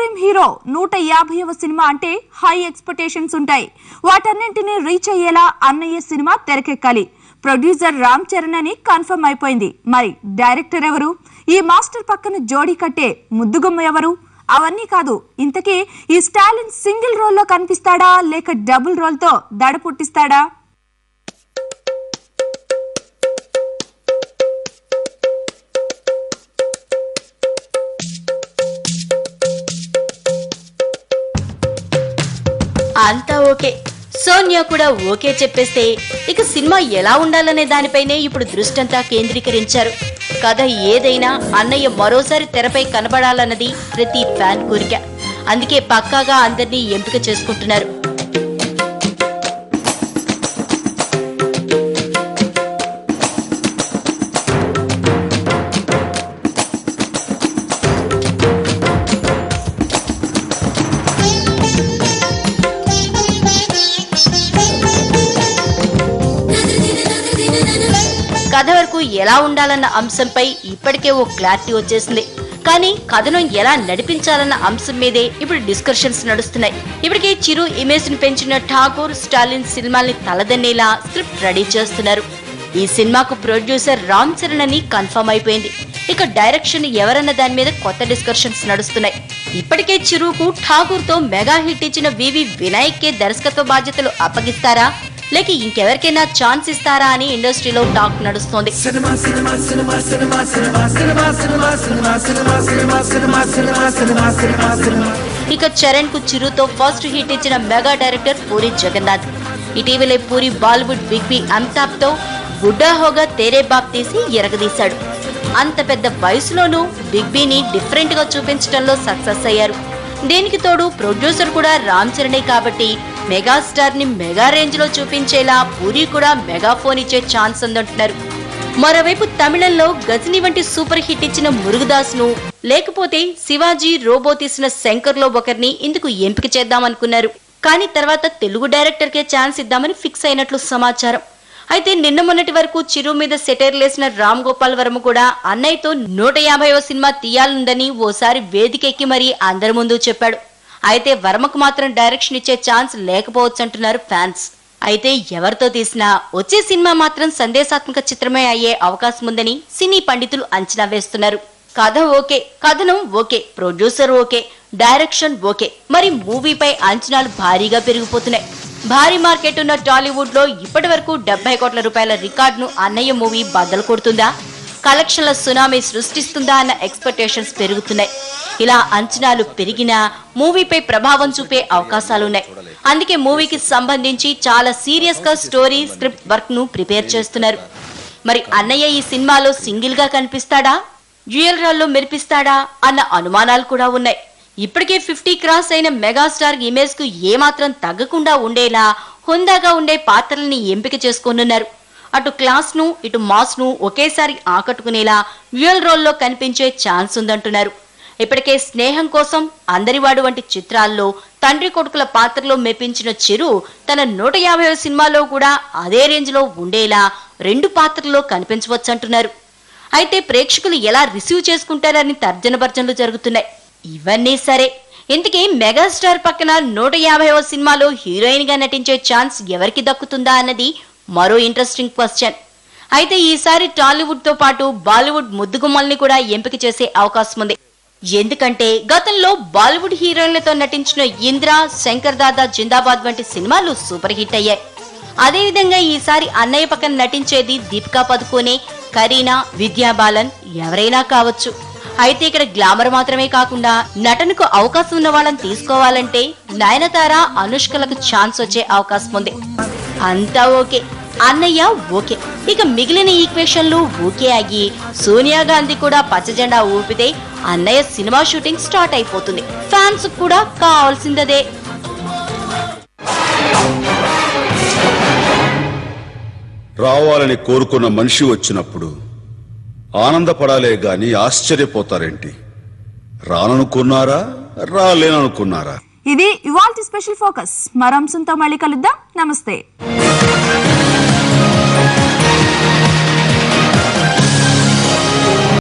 Supreme hero 150వ cinema అంటే high expectations ఉంటాయి. వాటన్నింటినీ రీచ్ అయ్యేలా అన్నయ్య సినిమా తెరకెక్కాలి. ప్రొడ్యూసర్ రామ్ చరణ్ అని కన్ఫర్మ్ అయిపోయింది. మరి డైరెక్టర్ ఎవరు? ఈ మాస్టర్ పక్కన జోడీ కట్టే ముద్దుగుమ్మ ఎవరు? అవన్నీ కాదు, ఇంతకీ ఈ స్టాలిన్ సింగిల్ రోల్లో కనిపిస్తాడా లేక డబుల్ రోల్ తో దడ పుట్టిస్తాడా? అంతా ఓకే, సోనియా కూడా ఓకే చెప్పేస్తే ఇక సినిమా ఎలా ఉండాలనే దానిపైనే ఇప్పుడు దృష్టంతా కేంద్రీకరించారు. కథ ఏదైనా అన్నయ్య మరోసారి తెరపై కనబడాలన్నది ప్రతి ఫ్యాన్ కోరిక. అందుకే పక్కాగా అందరినీ ఎంపిక చేసుకుంటున్నారు. కథ వరకు ఎలా ఉండాలన్న అంశంపై ఇప్పటికే ఓ క్లారిటీ వచ్చేసింది. కానీ కథను ఎలా నడిపించాలన్న అంశం మీదే ఇప్పుడు డిస్కషన్స్ నడుస్తున్నాయి. ఇప్పటికే చిరు ఇమేజ్ ని పెంచిన ఠాకూర్ స్టాలిన్ సినిమాల్ని తలదన్నేలా స్క్రిప్ట్ రెడీ చేస్తున్నారు. ఈ సినిమాకు ప్రొడ్యూసర్ రామ్ చరణ్ అని కన్ఫర్మ్ అయిపోయింది. ఇక డైరెక్షన్ ఎవరన్న దాని మీద కొత్త డిస్కషన్స్ నడుస్తున్నాయి. ఇప్పటికే చిరుకు ఠాకూర్ తో మెగా హిట్ ఇచ్చిన వివి వినాయక్ కే దర్శకత్వ బాధ్యతలు అప్పగిస్తారా లేక ఇంకెవరికైనా ఛాన్స్ ఇస్తారా అని ఇండస్ట్రీలో టాక్ నడుస్తోంది. ఇక చరణ్ కు చిరుతో ఫస్ట్ హిట్ ఇచ్చిన మెగా డైరెక్టర్ పూరి జగన్నాథ్. ఇటీవలే పూరి బాలీవుడ్ బిగ్ బి అమితాబ్ తో బుడ్డా హోగా తేరే బాప్ తీసి ఎరగదీశాడు. అంత పెద్ద వయసులోనూ బిగ్ బిని డిఫరెంట్ గా చూపించడంలో సక్సెస్ అయ్యారు. దీనికి తోడు ప్రొడ్యూసర్ కూడా రామ్ చరణే కాబట్టి మెగాస్టార్ ని మెగా రేంజ్ లో చూపించేలా పూరి కూడా మెగాఫోన్ ఇచ్చే ఛాన్స్ ఉందంటున్నారు. మరోవైపు తమిళంలో గజని వంటి సూపర్ హిట్ ఇచ్చిన మురుగదాస్ ను లేకపోతే శివాజీ రోబో తీసిన శంకర్ లో ఒకరిని ఇందుకు ఎంపిక చేద్దామనుకున్నారు. కానీ తర్వాత తెలుగు డైరెక్టర్ కే ఛాన్స్ ఇద్దామని ఫిక్స్ అయినట్లు సమాచారం. అయితే నిన్న మొన్నటి వరకు చిరు మీద సెటైర్ లేసిన రామ్ గోపాల్ వర్మ కూడా అన్నయ్యతో 150వ సినిమా తీయాలందని ఓసారి వేదికెక్కి మరీ అందరి ముందు చెప్పాడు. అయితే వర్మకు మాత్రం డైరెక్షన్ ఇచ్చే ఛాన్స్ లేకపోవచ్చంటున్నారు ఫ్యాన్స్. అయితే ఎవరితో తీసినా వచ్చే సినిమా మాత్రం సందేశాత్మక చిత్రమే అయ్యే అవకాశం ఉందని సినీ పండితులు అంచనా వేస్తున్నారు. కథ ఓకే, కథనం okay, producer okay, direction okay, మరి మూవీపై అంచనాలు భారీగా పెరిగిపోతున్నాయి. భారీ మార్కెట్ ఉన్న టాలీవుడ్ లో ఇప్పటి వరకు 70 కోట్ల రూపాయల రికార్డును అన్నయ్య మూవీ బద్దలు కొడుతుందా, కలెక్షన్ల సునామీ సృష్టిస్తుందా అన్న ఎక్స్పెక్టేషన్స్ పెరుగుతున్నాయి. ఇలా అంచనాలు పెరిగినా మూవీపై ప్రభావం చూపే అవకాశాలున్నాయి. అందుకే మూవీకి సంబంధించి చాలా సీరియస్ గా స్టోరీ స్క్రిప్ట్ వర్క్ ను ప్రిపేర్ చేస్తున్నారు. మరి అన్నయ్య ఈ సినిమాలో సింగిల్ గా కనిపిస్తాడా, డ్యూయల్ రోల్ లో మెరిపిస్తాడా అన్న అనుమానాలు కూడా ఉన్నాయి. ఇప్పటికే 50 క్రాస్ అయిన మెగాస్టార్ ఇమేజ్ కు ఏమాత్రం తగ్గకుండా ఉండేలా హుందాగా ఉండే పాత్రల్ని ఎంపిక చేసుకోనున్నారు. అటు క్లాస్ ను ఇటు మాస్ ను ఒకేసారి ఆకట్టుకునేలా డ్యూయల్ రోల్ లో కనిపించే ఛాన్స్ ఉందంటున్నారు. ఇప్పటికే స్నేహం కోసం, అందరివాడు వంటి చిత్రాల్లో తండ్రి కొడుకుల పాత్రలో మెప్పించిన చిరు తన 150వ సినిమాలో కూడా అదే రేంజ్ లో ఉండేలా 2 పాత్రల్లో కనిపించవచ్చంటున్నారు. అయితే ప్రేక్షకులు ఎలా రిసీవ్ చేసుకుంటారని తర్జన భర్జనలు జరుగుతున్నాయి. ఇవన్నీ సరే, ఇంతకీ మెగాస్టార్ పక్కన 150వ సినిమాలో హీరోయిన్ గా నటించే ఛాన్స్ ఎవరికి దక్కుతుందా అన్నది మరో ఇంట్రెస్టింగ్ క్వశ్చన్. అయితే ఈసారి టాలీవుడ్ తో పాటు బాలీవుడ్ ముద్దుగుమ్మల్ని కూడా ఎంపిక చేసే అవకాశం ఉంది. ఎందుకంటే గతంలో బాలీవుడ్ హీరోయిన్లతో నటించిన ఇంద్ర, శంకర్ దాదా జిందాబాద్ వంటి సినిమాలు సూపర్ హిట్ అయ్యాయి. అదేవిధంగా ఈసారి అన్నయ్య పక్కన నటించేది దీపికా పదుకోనే, కరీనా, విద్యా బాలన్ ఎవరైనా కావచ్చు. అయితే ఇక్కడ గ్లామర్ మాత్రమే కాకుండా నటనకు అవకాశం ఉన్న వాళ్ళని తీసుకోవాలంటే నయనతార, అనుష్కలకు ఛాన్స్ వచ్చే అవకాశం ఉంది. అంతా ఓకే, అన్నయ్య ఓకే, ఇక మిగిలిన ఈక్వేషన్లు ఓకే అయ్యి సోనియా గాంధీ కూడా పచ్చజెండా ఊపితే అన్నయ్య సినిమా షూటింగ్ స్టార్ట్ అయిపోతుంది. ఫ్యాన్స్ కూడా కావాల్సిందే. రావాలని కోరుకున్న మనిషి వచ్చినప్పుడు ఆనందపడాలే గాని ఆశ్చర్యపోతారేంటి? రాననుకున్నారా, రాలేననుకున్నారా? ఇది ఇవాల్టి స్పెషల్ ఫోకస్. మరో అంశంతో మళ్ళీ కలుద్దాం. నమస్తే.